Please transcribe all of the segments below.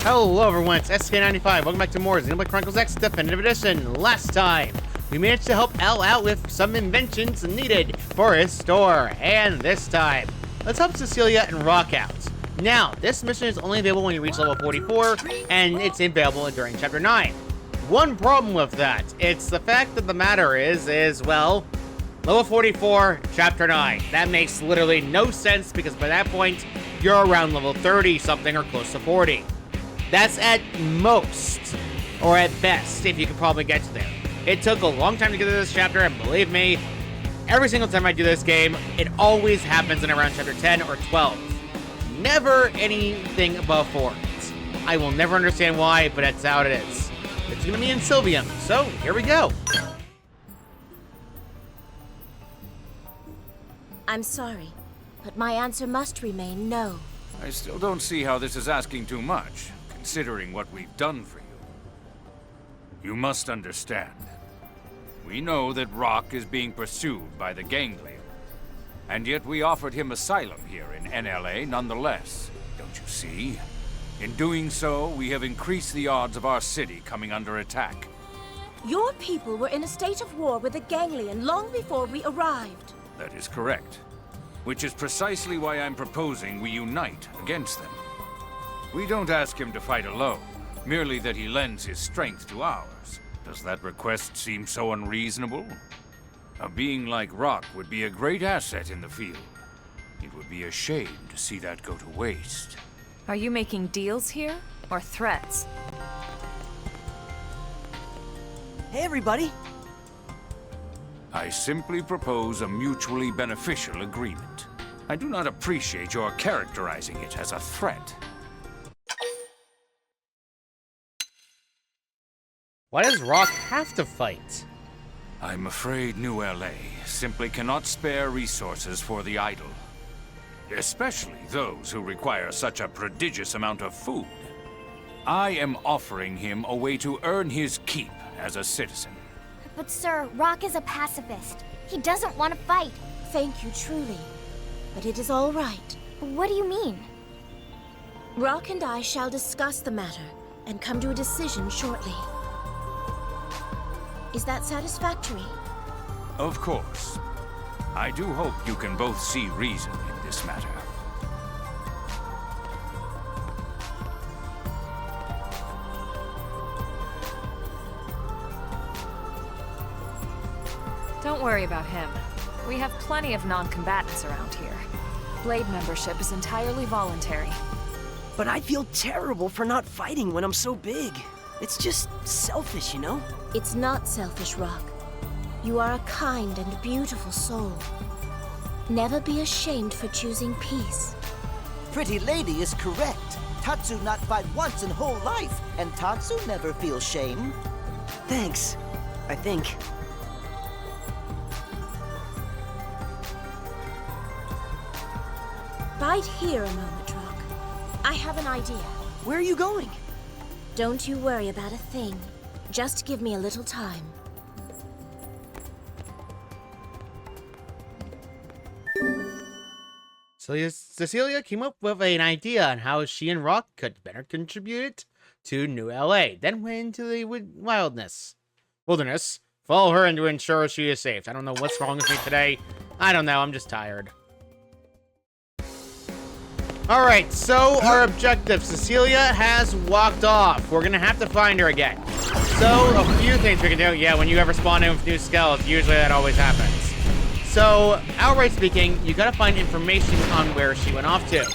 Hello everyone, it's SK95. Welcome back to more Xenoblade Chronicles X Definitive Edition. Last time, we managed to help L out with some inventions needed for his store. And this time, let's help Celica and Rock out. Now, this mission is only available when you reach level 44, and it's available during Chapter 9. One problem with that, it's the fact that the matter is, well, level 44, Chapter 9. That makes literally no sense because by that point, you're around level 30 something or close to 40. That's at most, or at best, if you can probably get to there. It took a long time to get to this chapter, and believe me, every single time I do this game, it always happens in around chapter 10 or 12. Never anything above 4. I will never understand why, but that's how it is. It's gonna be in Sylvium, so here we go. I'm sorry, but my answer must remain no. I still don't see how this is asking too much, considering what we've done for you. You must understand. We know that Rock is being pursued by the Ganglion, and yet we offered him asylum here in NLA nonetheless. Don't you see? In doing so, we have increased the odds of our city coming under attack. Your people were in a state of war with the Ganglion long before we arrived. That is correct. Which is precisely why I'm proposing we unite against them. We don't ask him to fight alone, merely that he lends his strength to ours. Does that request seem so unreasonable? A being like Rock would be a great asset in the field. It would be a shame to see that go to waste. Are you making deals here, or threats? Hey, everybody! I simply propose a mutually beneficial agreement. I do not appreciate your characterizing it as a threat. Why does Rock have to fight? I'm afraid New LA simply cannot spare resources for the idle. Especially those who require such a prodigious amount of food. I am offering him a way to earn his keep as a citizen. But sir, Rock is a pacifist. He doesn't want to fight. Thank you truly, but it is all right. What do you mean? Rock and I shall discuss the matter and come to a decision shortly. Is that satisfactory? Of course. I do hope you can both see reason in this matter. Don't worry about him. We have plenty of non-combatants around here. Blade membership is entirely voluntary. But I feel terrible for not fighting when I'm so big. It's just selfish, you know? It's not selfish, Rock. You are a kind and beautiful soul. Never be ashamed for choosing peace. Pretty lady is correct. Tatsu not fight once in whole life, and Tatsu never feels shame. Thanks, I think. Bide here a moment, Rock. I have an idea. Where are you going? Don't you worry about a thing. Just give me a little time. So Celica came up with an idea on how she and Rock could better contribute to New LA, then went into the wilderness. Follow her and to ensure she is safe. I don't know what's wrong with me today. I don't know, I'm just tired. Alright, so our objective. Celica has walked off. We're gonna have to find her again. So, a few things we can do. Yeah, when you ever spawn in with new skulls, usually that always happens. So, outright speaking, you gotta find information on where she went off to.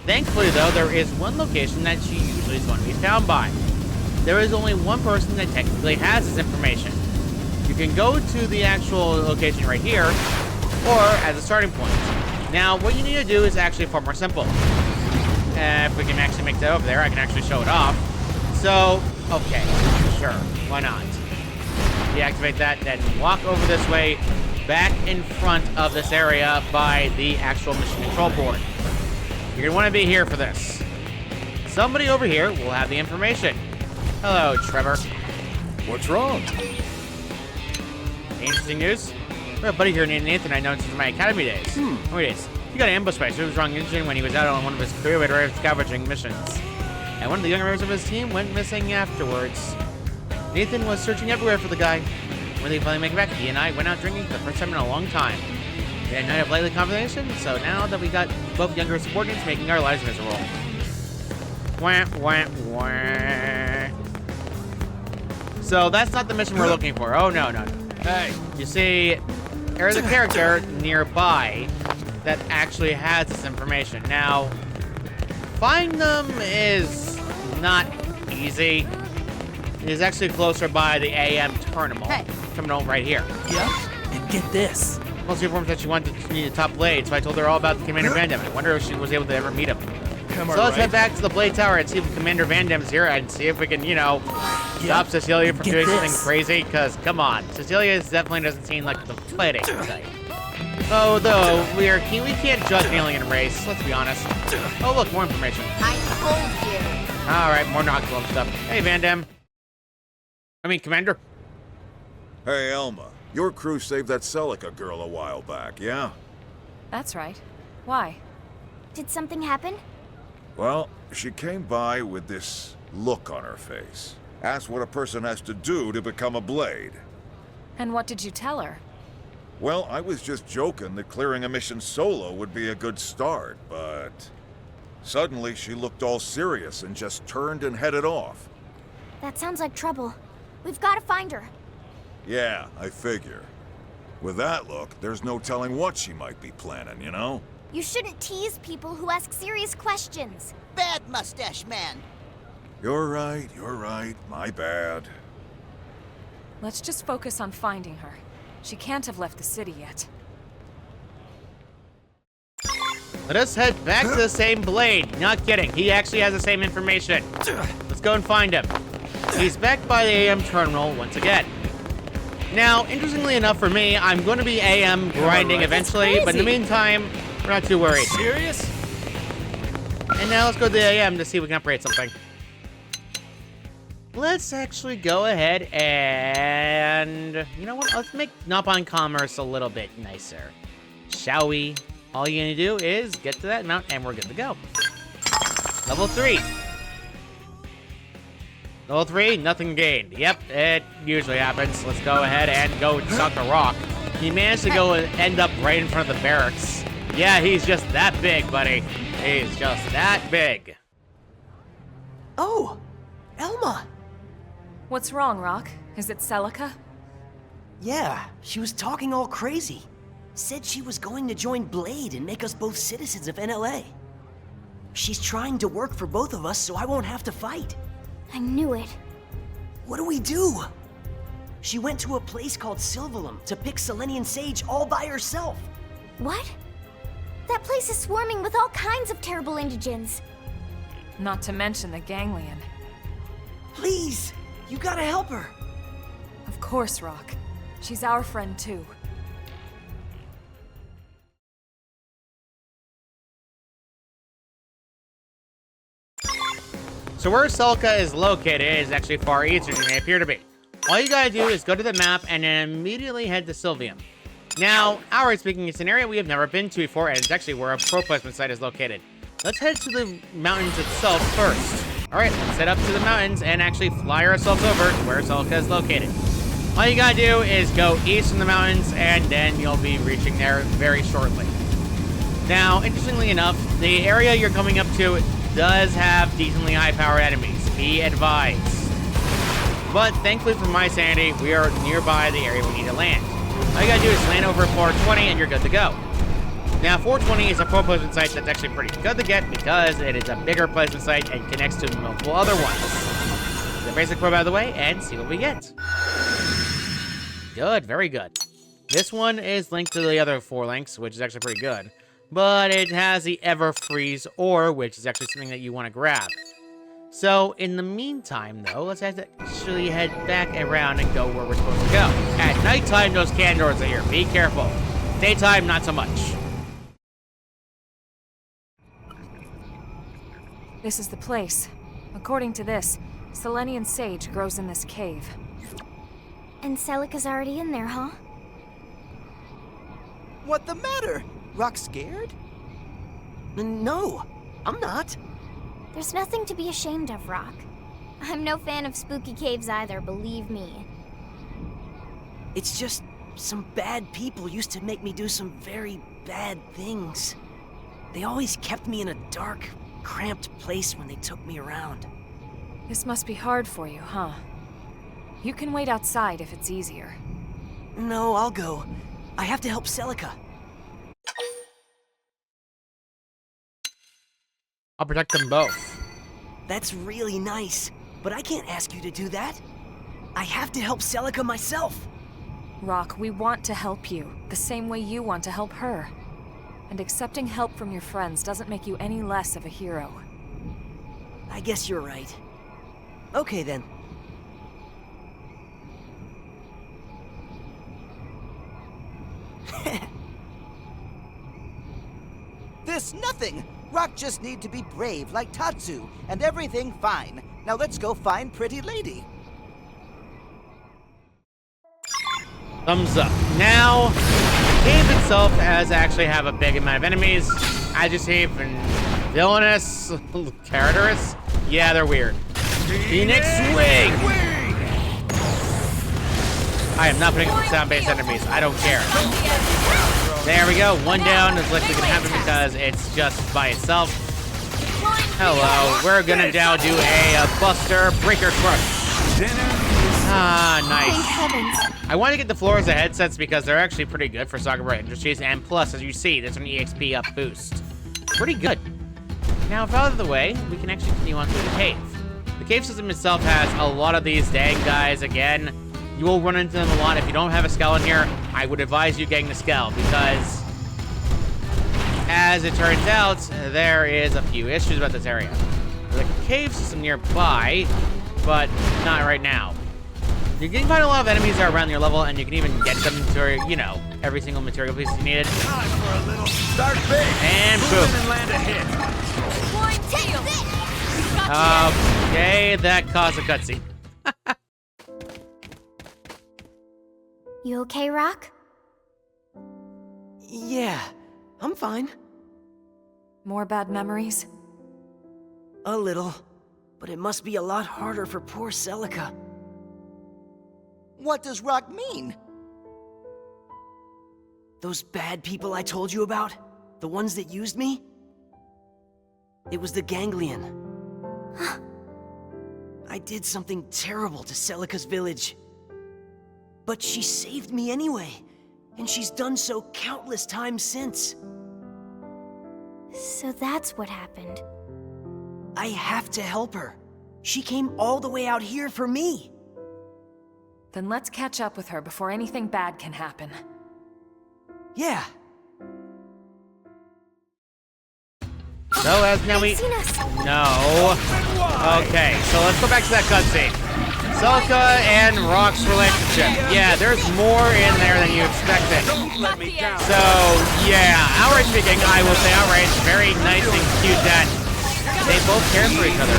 Thankfully, though, there is one location that she usually is going to be found by. There is only one person that technically has this information. You can go to the actual location right here, or as a starting point. Now, what you need to do is actually far more simple. If we can actually make that over there, I can actually show it off. So, okay, sure, why not? Deactivate that, then walk over this way, back in front of this area by the actual mission control board. You're gonna wanna be here for this. Somebody over here will have the information. Hello, Trevor. What's wrong? Interesting news? We have a buddy here named Nathan I known since my academy days. He got ambushed by Superstrong Engine when he was out on one of his career scavenging missions. and one of the younger members of his team went missing afterwards. Nathan was searching everywhere for the guy. When they finally make it back, he and I went out drinking for the first time in a long time. We had a night of lively conversation, so now that we got both younger subordinates making our lives miserable. Wah, wah, wah. So that's not the mission we're looking for. Oh, no, no, no. Hey, You see, there's a character nearby that actually has this information. Now, find them is not easy. It is actually closer by the AM terminal right here. Yeah? And get this. Most people informed that she wanted to meet the top Blade, so I told her all about Commander Van Dam. I wonder if she was able to ever meet him. So let's head back to the Blade Tower and see if Commander Van Dam's here and see if we can, you know, stop Cecilia from doing something crazy. Because, come on, Cecilia definitely doesn't seem like the fighting type. Although, we can't judge an alien race, let's be honest. Oh, look, more information. I told you. Alright, more Noctilum stuff. Hey, Van Dam. Commander. Hey, Elma. Your crew saved that Celica girl a while back, yeah? That's right. Why? Did something happen? Well, she came by with this look on her face. Asked what a person has to do to become a Blade. And what did you tell her? Well, I was just joking that clearing a mission solo would be a good start, but... Suddenly, she looked all serious and just turned and headed off. That sounds like trouble. We've got to find her. Yeah, I figure. With that look, there's no telling what she might be planning, you know? You shouldn't tease people who ask serious questions. Bad mustache man. You're right, my bad. Let's just focus on finding her. She can't have left the city yet. Let us head back to the same Blade. Not kidding, he actually has the same information. Let's go and find him. He's back by the AM terminal once again. Now, interestingly enough for me, I'm going to be AM grinding eventually, but in the meantime, we're not too worried. Serious? And now let's go to the AM to see if we can upgrade something. Let's actually go ahead and... You know what? Let's make Nopon Commerce a little bit nicer. Shall we? All you're going to do is get to that mount and we're good to go. Level 3. Level 3, nothing gained. Yep, it usually happens. Let's go ahead and go suck a rock. He managed to go and end up right in front of the barracks. Yeah, he's just that big, buddy. He's just that big. Oh, Elma. What's wrong, Rock? Is it Celica? Yeah, she was talking all crazy. Said she was going to join Blade and make us both citizens of NLA. She's trying to work for both of us so I won't have to fight. I knew it. What do we do? She went to a place called Sylvalum to pick Selenian sage all by herself. What? That place is swarming with all kinds of terrible indigents. Not to mention the ganglion. Please, you gotta help her. Of course, Rock. She's our friend, too. So where Celica is located is actually far easier than it may appear to be. All you gotta do is go to the map and then immediately head to Sylvium. Now, outright speaking, it's an area we have never been to before, and it's actually where a pro placement site is located. Let's head to the mountains itself first. Alright, let's head up to the mountains and actually fly ourselves over to where Celica is located. All you gotta do is go east from the mountains, and then you'll be reaching there very shortly. Now, interestingly enough, the area you're coming up to does have decently high-powered enemies. Be advised. But thankfully for my sanity, we are nearby the area we need to land. All you gotta do is land over 420 and you're good to go. Now, 420 is a pro placement site that's actually pretty good to get because it is a bigger placement site and connects to multiple other ones. The basic pro by the way, and see what we get. Good, very good. This one is linked to the other 4 links, which is actually pretty good. But it has the Ever Freeze ore, which is actually something that you want to grab. So, in the meantime, though, let's actually head back around and go where we're supposed to go. At nighttime, those can doors are here. Be careful. Daytime, not so much. This is the place. According to this, Selenian sage grows in this cave. And Celica's already in there, huh? What the matter? Rock scared? No, I'm not. There's nothing to be ashamed of, Rock. I'm no fan of spooky caves either, believe me. It's just some bad people used to make me do some very bad things. They always kept me in a dark, cramped place when they took me around. This must be hard for you, huh? You can wait outside if it's easier. No, I'll go. I have to help Celica. I'll protect them both. That's really nice, but I can't ask you to do that. I have to help Celica myself. Rock, we want to help you, the same way you want to help her. And accepting help from your friends doesn't make you any less of a hero. I guess you're right. Okay then. There's nothing! Rock just need to be brave like Tatsu, and everything fine. Now let's go find Pretty Lady. Thumbs up. Now, the game itself has actually have a big amount of enemies. Adjective and villainous, characterous. Yeah, they're weird. Phoenix Swing! I am not putting up sound-based enemies. I don't care. There we go. One down is likely going to happen because it's just by itself. Hello. We're going to now do a Buster Breaker Crush. Ah, nice. I want to get the floors of headsets because they're actually pretty good for Sakura Industries. And plus, as you see, there's an EXP up boost. Pretty good. Now, if out of the way, we can actually continue on through the cave. The cave system itself has a lot of these dang guys again. You will run into them a lot. If you don't have a skull in here, I would advise you getting the skull because, as it turns out, there is a few issues about this area. There's a cave system nearby, but not right now. You can find a lot of enemies that are around your level, and you can even get them to, you know, every single material piece you needed. Time for a little start big. And boom. And land a hit. Okay, that caused a cutscene. You okay, Rock? Yeah, I'm fine. More bad memories? A little. But it must be a lot harder for poor Celica. What does Rock mean? Those bad people I told you about? The ones that used me? It was the Ganglion. I did something terrible to Celica's village. But she saved me anyway, and she's done so countless times since. So that's what happened. I have to help her. She came all the way out here for me. Then let's catch up with her before anything bad can happen. Yeah. So as now we... They've seen us. No. Okay, so let's go back to that cutscene. Celica and Rock's relationship. Yeah, there's more in there than you expected. Don't let me down. So, yeah, outright speaking, I will say outright, it's very nice and cute that they both care for each other.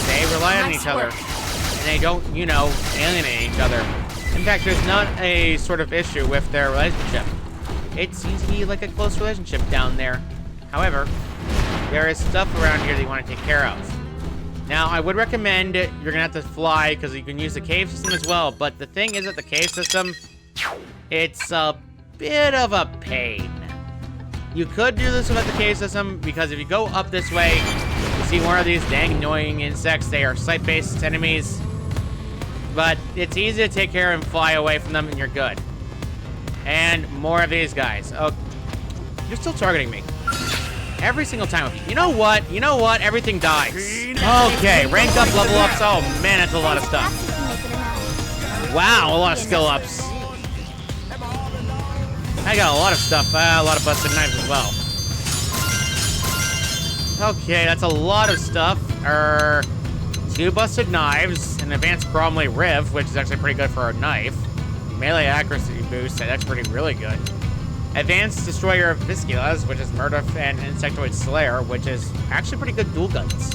They rely on each other. And they don't, you know, alienate each other. In fact, there's not a sort of issue with their relationship. It seems to be like a close relationship down there. However, there is stuff around here that you want to take care of. Now, I would recommend you're going to have to fly because you can use the cave system as well. But the thing is that the cave system, it's a bit of a pain. You could do this without the cave system because if you go up this way, you see one of these dang annoying insects. They are sight-based enemies. But it's easy to take care and fly away from them and you're good. And more of these guys. Oh, you're still targeting me. Every single time. You know what? You know what? Everything dies. Okay, rank up, level ups. Oh man, that's a lot of stuff. Wow, a lot of skill ups. I got a lot of stuff. A lot of busted knives as well. Okay, that's a lot of stuff. 2 busted knives, an advanced Bromley Riv, which is actually pretty good for a knife. Melee accuracy boost, that's really good. Advanced Destroyer of Visculas, which is Murdoch and Insectoid Slayer, which is actually pretty good dual guns.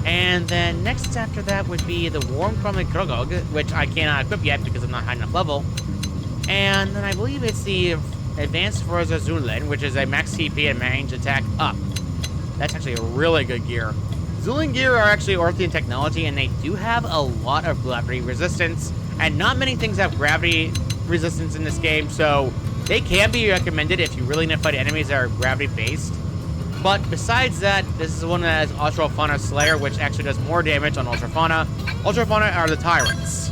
And then next after that would be the Warm Cromley Krogog, which I cannot equip yet because I'm not high enough level. And then I believe it's the Advanced Forza Zunlin, which is a max TP and range attack up. That's actually a really good gear. Dueling gear are actually Orthian technology, and they do have a lot of gravity resistance, and not many things have gravity resistance in this game, so they can be recommended if you really need to fight enemies that are gravity-based. But besides that, this is one that has Ultra Fauna Slayer, which actually does more damage on Ultra Fauna. Ultra Fauna are the tyrants.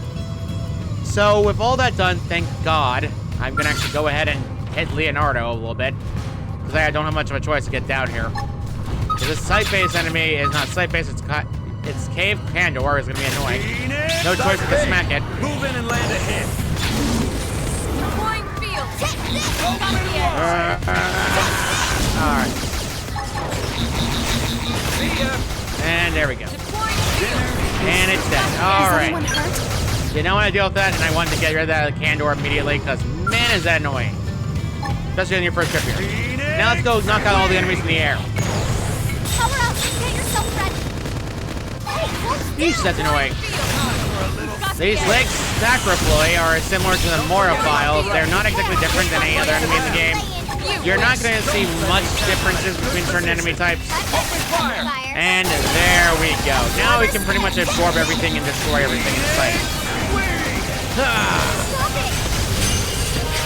So with all that done, thank God, I'm gonna actually go ahead and hit Leonardo a little bit, because I don't have much of a choice to get down here. So this site-based enemy is not site-based, it's Cave Candor is gonna be annoying. No choice but to smack it. Move in and land a hit. Deploying field. Alright. See ya. And there we go. Deploying field. And it's dead. Is Alright. anyone hurt? Did not want to deal with that, and I wanted to get rid of that Candor immediately, because man is that annoying. Especially on your first trip here. Now let's go knock out all the enemies in the air. Power up! Get yourself ready! Hey, hold Yeesh, still! that's annoying. These legs Sacroploy are similar to the Moraphiles. They're not exactly different than any other enemy in the game. You're not going to see much differences between certain enemy types. Fire! And there we go. Now we can pretty much absorb everything and destroy everything in sight. Stop it!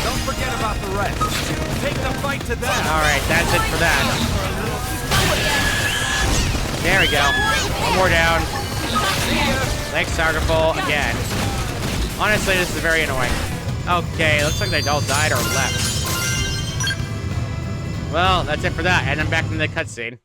Don't forget about the rest. Take the fight to them. Alright, that's it for that. There we go. One more down. Leg Sargaful again. Honestly, this is very annoying. Okay, looks like they all died or left. Well, that's it for that. And I'm back from the cutscene.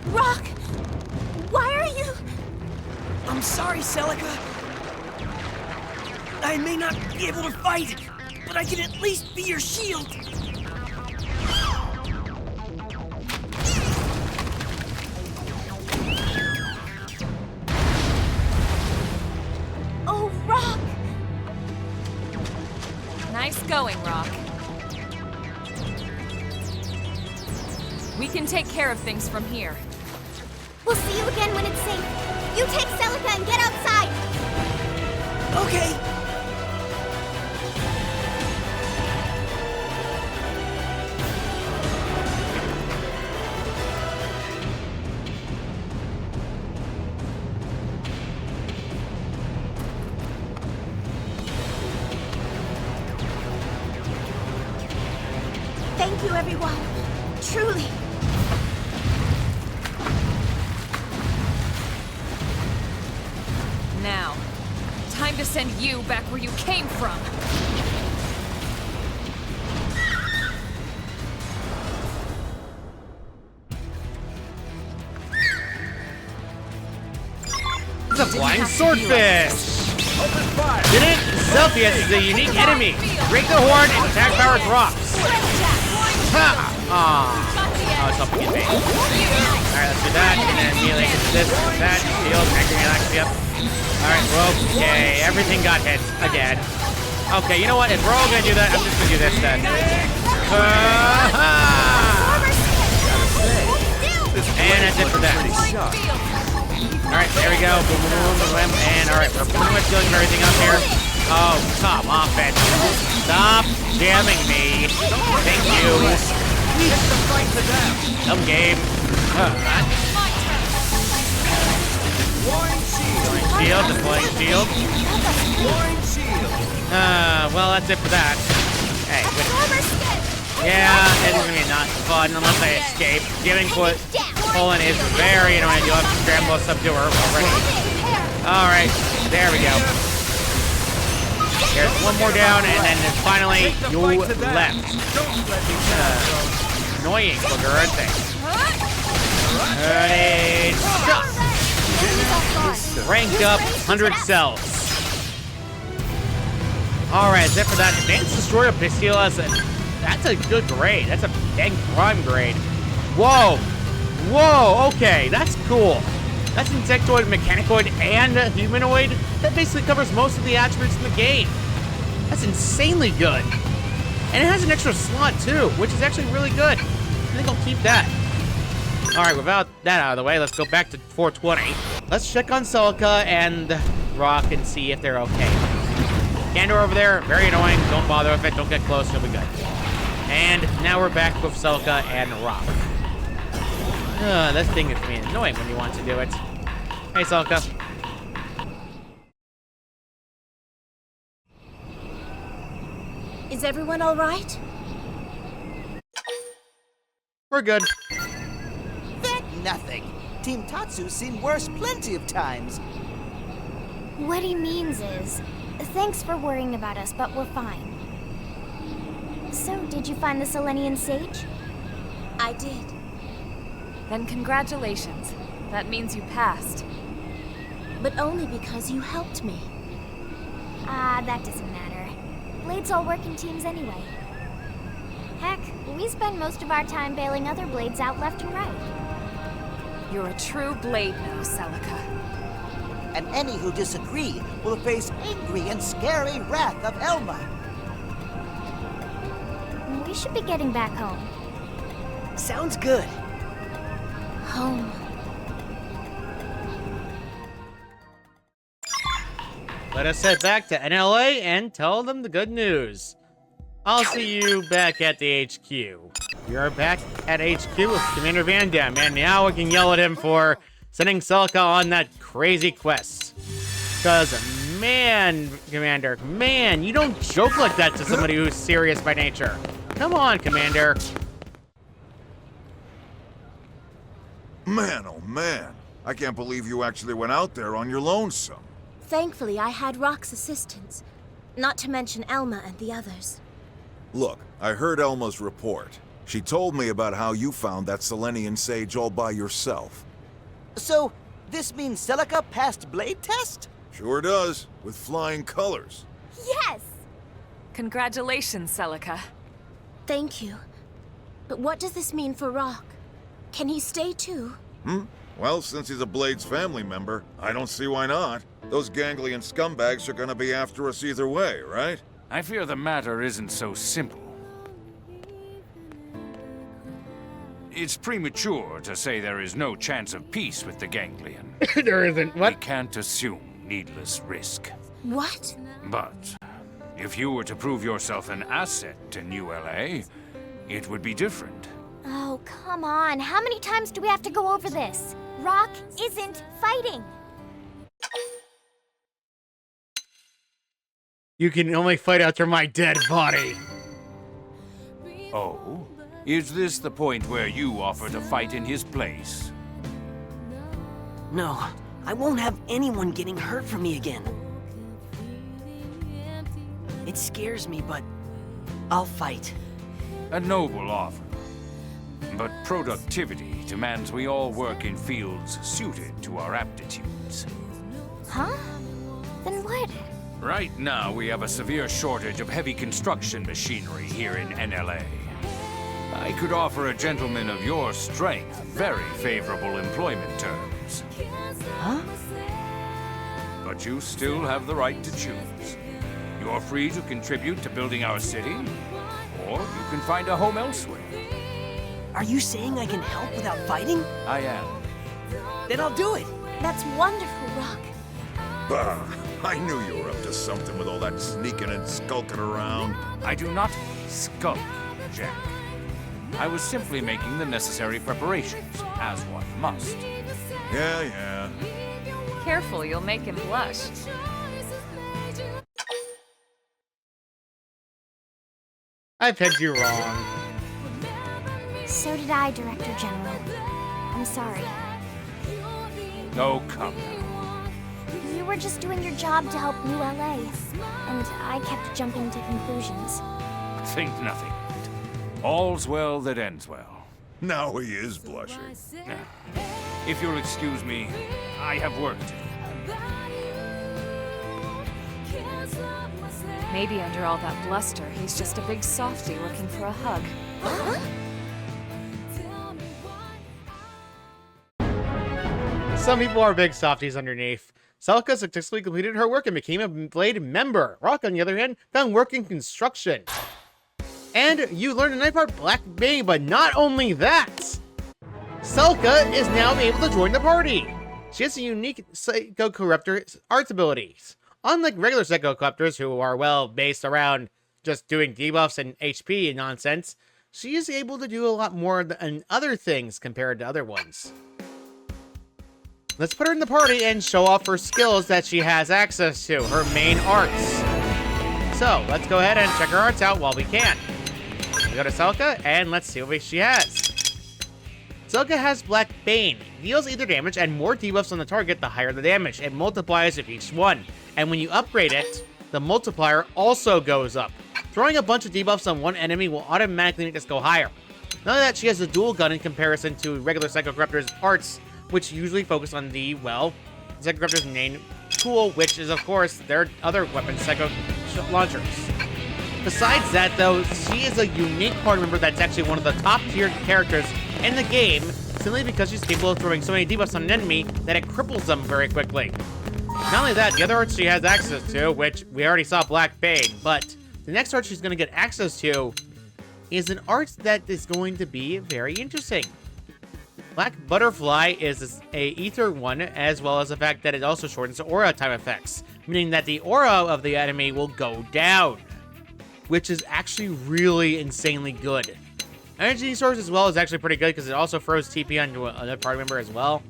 Rock! Why are you... I'm sorry, Celica. I may not be able to fight, but I can at least be your shield. Oh, Rock! Nice going, Rock. We can take care of things from here. We'll see you again when it's safe. You take Celica and get outside! Okay. Thank you, everyone. Truly. Now, time to send you back where you came from. It's a flying swordfish! Open fire. Didn't? Celsius is a unique enemy. Break the horn and attack power drops. Ha! Oh, it's helping get me. Alright, let's do that. And then immediately get this, that, shield, angry relax, yep. Alright, well, okay. Everything got hit again. Okay, you know what? If we're all gonna do that, I'm just gonna do this then. And that's it for that. Alright, there we go. Boom, boom, boom, boom, boom. And alright, we're pretty much dealing everything up here. Oh, come on, bitch. Stop jamming me. Thank you. Dumb game. Deploying shield. Well, that's it for that. Hey, yeah, it's gonna be not fun unless I escape. Giving Colin is very annoying. You'll have to scramble a subdue her already. Alright, there we go. There's one more down, and then finally, you left. Annoying booger, aren't they? Ready, stop! enemies off guard. Rank up 100 cells. Alright, that's it for that. Advanced Destroyer Pistol, that's a good grade. That's a dang prime grade. Whoa! Whoa, okay, that's cool. That's insectoid, mechanicoid, and humanoid. That basically covers most of the attributes in the game. That's insanely good. And it has an extra slot too, which is actually really good. I think I'll keep that. Alright, without that out of the way, let's go back to 420. Let's check on Celica and Rock and see if they're okay. Gander over there, very annoying. Don't bother with it. Don't get close. You'll be good. And now we're back with Celica and Rock. This thing is being annoying when you want to do it. Hey, Celica. Is everyone all right? We're good. That nothing. Team Tatsu's seen worse plenty of times. What he means is, thanks for worrying about us, but we're fine. So, did you find the Selenian sage? I did. Then congratulations. That means you passed. But only because you helped me. That doesn't matter. Blades all work in teams anyway. Heck, we spend most of our time bailing other blades out left and right. You're a true blade now, Celica. And any who disagree will face angry and scary wrath of Elma. We should be getting back home. Sounds good. Home. Let us head back to NLA and tell them the good news. I'll see you back at the HQ. You're back at HQ with Commander Van Dam, and now we can yell at him for sending Celica on that crazy quest. Because, man, Commander, man, you don't joke like that to somebody who's serious by nature. Come on, Commander. Man, oh man. I can't believe you actually went out there on your lonesome. Thankfully, I had Rock's assistance. Not to mention Elma and the others. Look, I heard Elma's report. She told me about how you found that Selenian sage all by yourself. So, this means Celica passed blade test? Sure does, with flying colors. Yes! Congratulations, Celica. Thank you. But what does this mean for Rock? Can he stay too? Well, since he's a Blade's family member, I don't see why not. Those ganglion scumbags are gonna be after us either way, right? I fear the matter isn't so simple. It's premature to say there is no chance of peace with the ganglion. There isn't. We What? can't assume needless risk. What? But if you were to prove yourself an asset to New LA, it would be different. Oh, come on. How many times do we have to go over this? Rock isn't fighting. You can only fight after my dead body. Oh? Is this the point where you offer to fight in his place? No, I won't have anyone getting hurt from me again. It scares me, but I'll fight. A noble offer. But productivity demands we all work in fields suited to our aptitudes. Huh? Then what? Right now, we have a severe shortage of heavy construction machinery here in NLA. I could offer a gentleman of your strength very favorable employment terms. Huh? But you still have the right to choose. You're free to contribute to building our city, or you can find a home elsewhere. Are you saying I can help without fighting? I am. Then I'll do it. That's wonderful, Rock. Bah, I knew you were up to something with all that sneaking and skulking around. I do not skulk, Jack. I was simply making the necessary preparations, as one must. Yeah. Careful, you'll make him blush. I pegged you wrong. So did I, Director General. I'm sorry. Oh, come now. You were just doing your job to help New LA, and I kept jumping to conclusions. Think nothing of it. All's well that ends well. Now he is blushing. Yeah. If you'll excuse me, I have work to do. Maybe under all that bluster, he's just a big softie looking for a hug. Some people are big softies underneath. Celica successfully completed her work and became a Blade member. Rock, on the other hand, found work in construction. And you learned a night part Black Bane, but not only that! Celica is now able to join the party! She has a unique Psycho-Corruptor arts abilities. Unlike regular Psycho-Corruptors, who are, well, based around just doing debuffs and HP and nonsense, she is able to do a lot more than other things compared to other ones. Let's put her in the party and show off her skills that she has access to, her main arts. So, let's go ahead and check her arts out while we can. We go to Celica, and let's see what she has. Celica has Black Bane. Deals either damage and more debuffs on the target the higher the damage. It multiplies with each one. And when you upgrade it, the multiplier also goes up. Throwing a bunch of debuffs on one enemy will automatically make this go higher. None of that, she has a dual gun in comparison to regular Psycho-Corruptor's arts, which usually focus on the, well, Psycho-Corruptor's main tool, which is, of course, their other weapon, Psycho Launchers. Besides that, though, she is a unique party member that's actually one of the top-tier characters in the game, simply because she's capable of throwing so many debuffs on an enemy that it cripples them very quickly. Not only that, the other arts she has access to, which we already saw Black Bane, but the next art she's going to get access to is an art that is going to be very interesting. Black Butterfly is a ether one, as well as the fact that it also shortens aura time effects, meaning that the aura of the enemy will go down, which is actually really insanely good. Energy source as well is actually pretty good because it also throws TP onto another party member as well.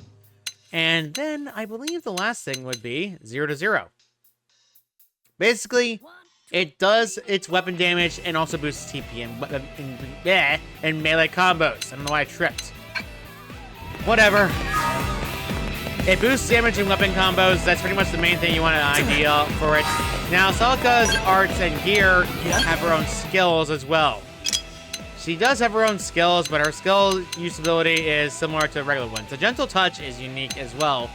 And then I believe the last thing would be 0 to 0. Basically, it does its weapon damage and also boosts TP and melee combos. I don't know why I tripped. Whatever. It boosts damage and weapon combos. That's pretty much the main thing you want an idea for it. Now, Celica's arts and gear have her own skills as well. She does have her own skills, but her skill usability is similar to regular ones. The Gentle Touch is unique as well,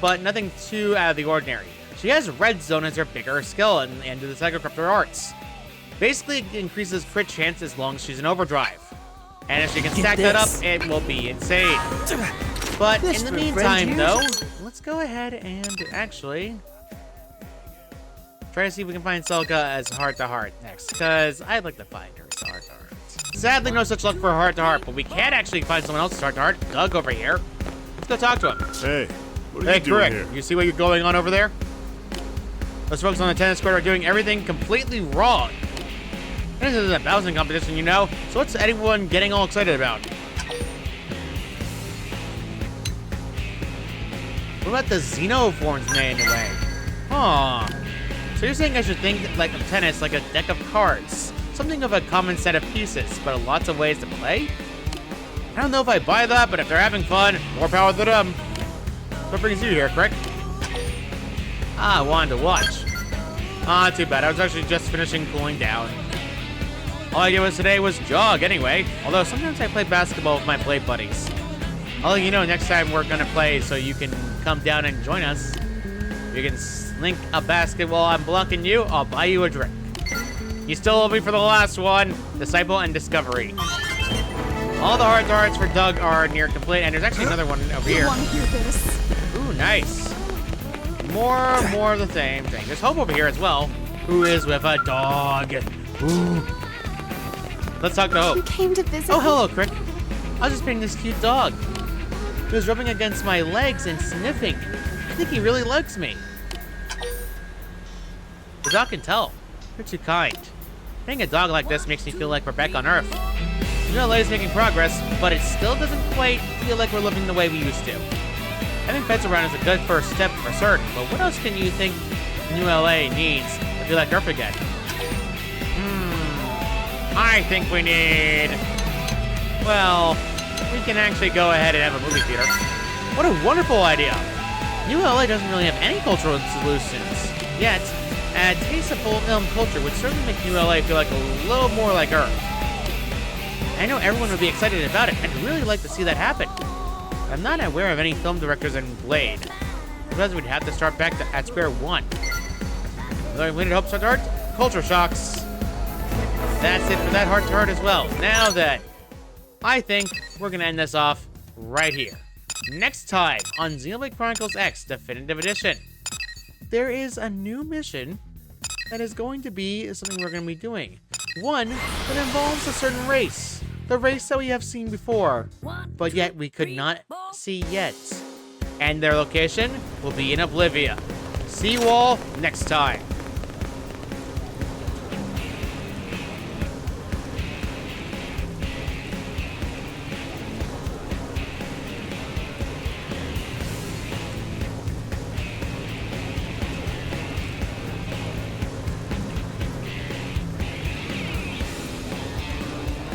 but nothing too out of the ordinary. She has Red Zone as her bigger skill in the end of the Psycho-Corruptor arts. Basically, it increases crit chance as long as she's in overdrive. And if she can stack that up, it will be insane. But in the meantime, though, let's go ahead and actually try to see if we can find Celica as heart-to-heart next, because I'd like to find her as heart-to-heart. Sadly, no such luck for heart-to-heart, but we can actually find someone else's heart-to-heart. Doug over here. Let's go talk to him. Hey, what are you doing here? You see what's going on over there? Those folks on the tennis court are doing everything completely wrong. This is a bouncing competition, you know, so what's anyone getting all excited about? What about the Xenoforms made away? Huh. So you're saying I should think like of tennis like a deck of cards. Something of a common set of pieces, but lots of ways to play? I don't know if I buy that, but if they're having fun, more power to them. What brings you here, Crick? Ah, I wanted to watch. Ah, too bad. I was actually just finishing cooling down. All I did today was jog anyway, although sometimes I play basketball with my Blade buddies. I'll let you know next time we're gonna play so you can come down and join us. You can slink a basket while I'm blocking you, I'll buy you a drink. You still owe me for the last one, Disciple and Discovery. All the hearts for Doug are near complete, and there's actually another one over here. Want to hear this? Ooh, nice. More of the same thing. There's Hope over here as well, who is with a dog. Ooh. Let's talk to Hope. You came to visit Oh, hello, Crick. I was just petting this cute dog. He was rubbing against my legs and sniffing. I think he really likes me. The dog can tell. You're too kind. Being a dog like this makes me feel like we're back on Earth. New LA is making progress, but it still doesn't quite feel like we're living the way we used to. Having pets around is a good first step for certain, but what else can you think New LA needs to feel like Earth again? I think we need... Well, we can actually go ahead and have a movie theater. What a wonderful idea! New LA doesn't really have any cultural solutions yet. A tasteful film culture would certainly make New LA feel like a little more like Earth. I know everyone would be excited about it. I'd really like to see that happen. I'm not aware of any film directors in Blade. Because we'd have to start back at square one. We need hope start culture shocks. That's it for that heart-to-heart as well. Now then, I think we're gonna end this off right here. Next time on Xenoblade Chronicles X Definitive Edition, there is a new mission that is going to be something we're going to be doing. One that involves a certain race. The race that we have seen before, but yet we could not see yet. And their location will be in Oblivia. See you all next time.